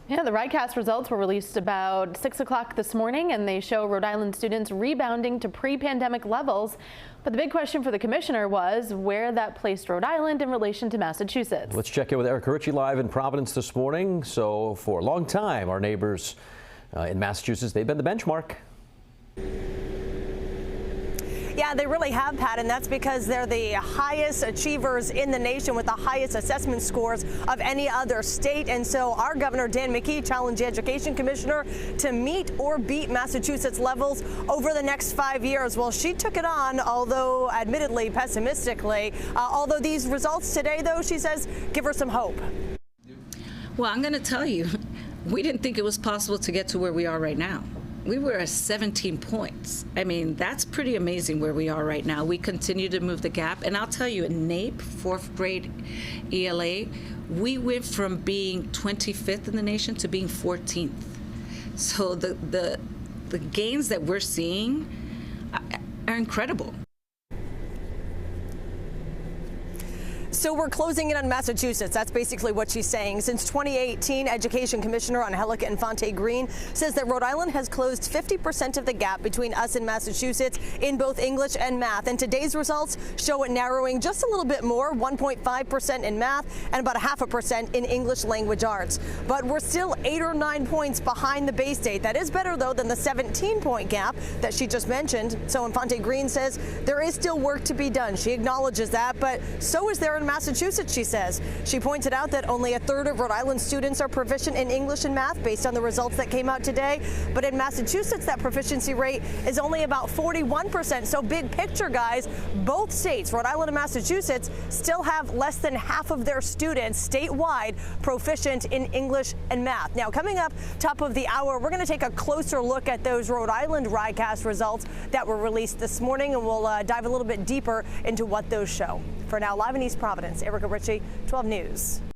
Yeah, the RICAS results were released about 6 o'clock this morning, and they show Rhode Island students rebounding to pre-pandemic levels. But the big question for the commissioner was where that placed Rhode Island in relation to Massachusetts. Let's check in with Erica Ritchie live in Providence this morning. So for a long time, our neighbors in Massachusetts, they've been the benchmark. Yeah, they really have, Pat, and that's because they're the highest achievers in the nation with the highest assessment scores of any other state. And so our Governor Dan McKee challenged the Education Commissioner to meet or beat Massachusetts levels over the next 5 years. Well, she took it on, although admittedly pessimistically. Although these results today, though, she says, give her some hope. Well, I'm going to tell you, we didn't think it was possible to get to where we are right now. We were at 17 points. I mean, that's pretty amazing where we are right now. We continue to move the gap. And I'll tell you, in NAEP, fourth grade ELA, we went from being 25th in the nation to being 14th. So the gains that we're seeing are incredible. So we're closing in on Massachusetts. That's basically what she's saying. Since 2018, Education Commissioner Angelica Infante Green says that Rhode Island has closed 50% of the gap between us and Massachusetts in both English and math. And today's results show it narrowing just a little bit more, 1.5% in math and about 0.5% in English language arts. But we're still 8 or 9 points behind the Bay State. That is better, though, than the 17-point gap that she just mentioned. So Infante Green says there is still work to be done. She acknowledges that, but so is there in Massachusetts, she says. She pointed out that only a third of Rhode Island students are proficient in English and math based on the results that came out today. But in Massachusetts, that proficiency rate is only about 41%. So big picture, guys, both states, Rhode Island and Massachusetts, still have less than half of their students statewide proficient in English and math. Now, coming up top of the hour, we're going to take a closer look at those Rhode Island RICAS results that were released this morning, and we'll dive a little bit deeper into what those show. For now, live in East Providence, Erica Ritchie, 12 News.